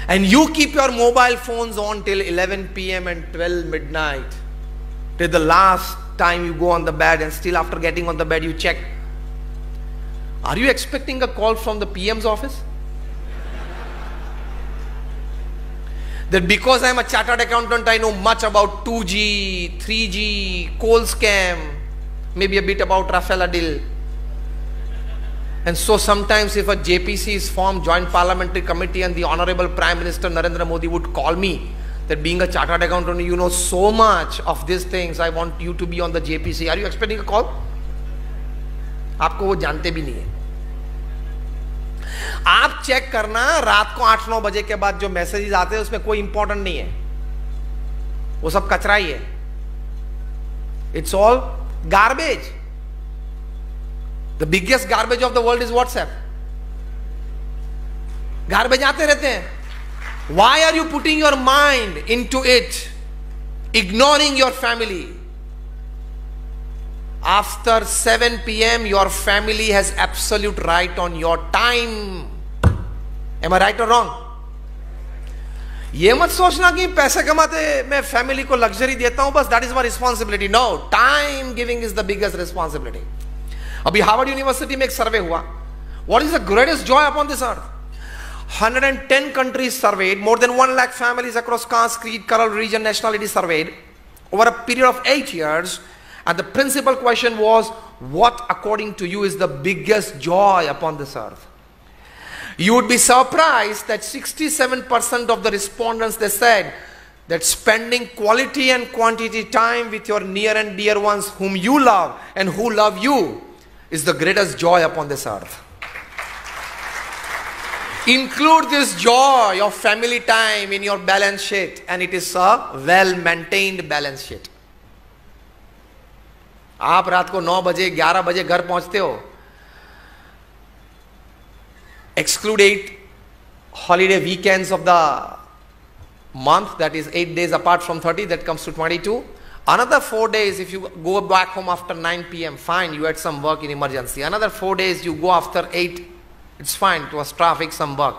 And you keep your mobile phones on till 11 p.m. and 12 midnight, till the last time you go on the bed, and still after getting on the bed you check. Are you expecting a call from the PM's office? That because I am a chartered accountant, I know much about 2G, 3G, coal scam, maybe a bit about Rafael Adil. And so sometimes if a JPC is formed, Joint Parliamentary Committee, and the Honorable Prime Minister Narendra Modi would call me, that being a chartered accountant, you know so much of these things, I want you to be on the JPC. Are you expecting a call? आपको वो जानते भी नहीं है. आप check करना, रात को 8-9 बजे के बाद जो मैसेजेस आते हैं उसमें कोई इंपॉर्टेंट नहीं है, वो सब कचरा ही है. It's all garbage. The biggest garbage of the world is WhatsApp. Garbage आते रहते हैं. Why are you putting your mind into it, ignoring your family? After 7 p.m. your family has absolute right on your time. Am I right or wrong? ये मत सोचना कि पैसे कमाते मैं फैमिली को लग्जरी देता हूं बस, that is my responsibility. No, time giving is the biggest responsibility. अभी हार्वर्ड यूनिवर्सिटी में एक सर्वे हुआ. What is the greatest joy upon this earth? 110 countries surveyed, more than 1 lakh families across caste, creed, color, religion, nationality surveyed over a period of 8 years. And the principal question was, what according to you is the biggest joy upon this earth? You would be surprised that 67% of the respondents, they said that spending quality and quantity time with your near and dear ones whom you love and who love you is the greatest joy upon this earth. Include this joy of family time in your balance sheet, and it is a well-maintained balance sheet. आप रात को 9 बजे 11 बजे घर पहुंचते हो, exclude 8 holiday weekends of the month, that is 8 days apart from 30, that comes to 22. Another 4 days if you go back home after 9 p.m, fine, you had some work in emergency. Another 4 days you go after 8, it's fine, it was traffic, some work.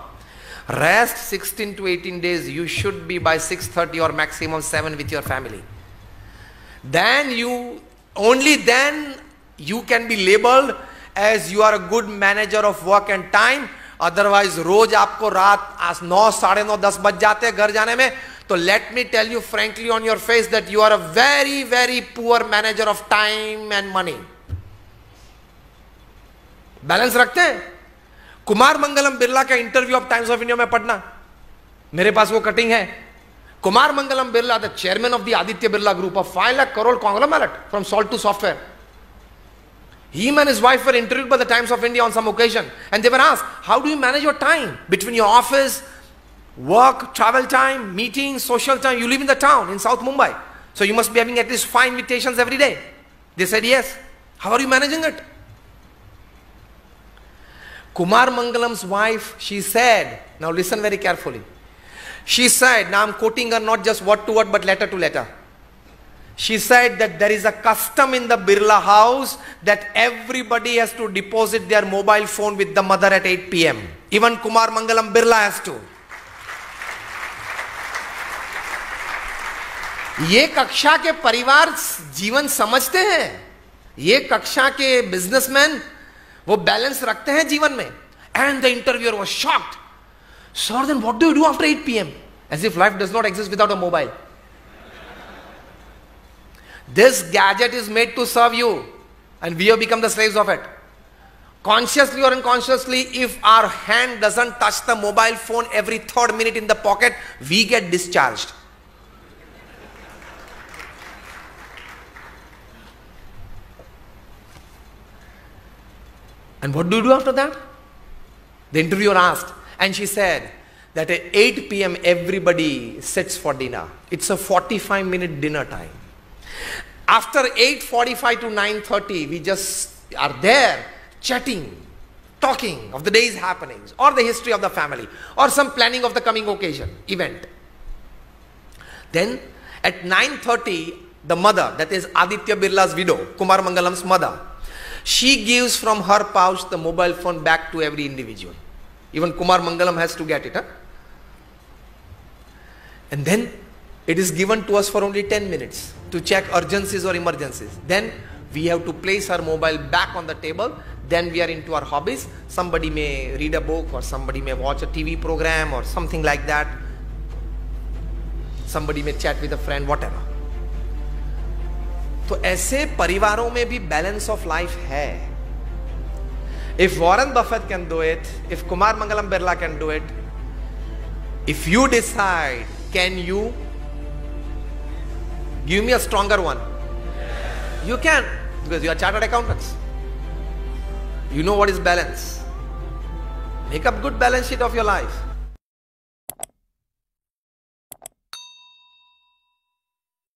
Rest 16 to 18 days you should be by 6:30 or maximum 7 with your family. Then only then you can be labeled as you are a good manager of work and time. Otherwise रोज आपको रात 9, 9:30, 10 बज जाते हैं घर जाने में. तो let me tell you frankly on your face that you are a very very poor manager of time and money. Balance रखते हैं. कुमार मंगलम बिरला का interview of times of India में पढ़ना, मेरे पास वो कटिंग है. Kumar Mangalam Birla, the chairman of the Aditya Birla Group, of 5 lakh crore conglomerate from salt to software. Him and his wife were interviewed by the Times of India on some occasion, and they were asked, how do you manage your time between your office, work, travel time, meetings, social time? You live in the town in South Mumbai, so you must be having at least 5 invitations every day. They said yes. How are you managing it? Kumar Mangalam's wife, she said, now listen very carefully. She said, now I'm quoting her not just word to word but letter to letter. She said that there is a custom in the Birla house that everybody has to deposit their mobile phone with the mother at 8 p.m. Even Kumar Mangalam Birla has to. ये कक्षा के परिवार जीवन समझते हैं, ये कक्षा के बिजनेसमैन वो बैलेंस रखते हैं जीवन में. And the interviewer was shocked. Sir, then what do you do after 8 p.m? As if life does not exist without a mobile. This gadget is made to serve you, and we have become the slaves of it. Consciously or unconsciously, if our hand doesn't touch the mobile phone every 3rd minute in the pocket, we get discharged. And what do you do after that? The interviewer asked, and she said that at 8 p.m. everybody sits for dinner. It's a 45-minute dinner time. After 8:45 to 9:30, we just are there chatting, talking of the day's happenings or the history of the family or some planning of the coming occasion, event. Then at 9:30, the mother, that is Aditya Birla's widow, Kumar Mangalam's mother, she gives from her pouch the mobile phone back to every individual. Even Kumar Mangalam has to get it. And then it is given to us for only 10 minutes to check urgencies or emergencies. Then we have to place our mobile back on the table. Then we are into our hobbies. Somebody may read a book, or somebody may watch a TV program or something like that. Somebody may chat with a friend, whatever. तो ऐसे परिवारों में भी balance of life है. If Warren Buffett can do it, if Kumar Mangalam Birla can do it, if you decide, can you? Give me a stronger one. You can, because you are chartered accountants. You know what is balance. Make up good balance sheet of your life.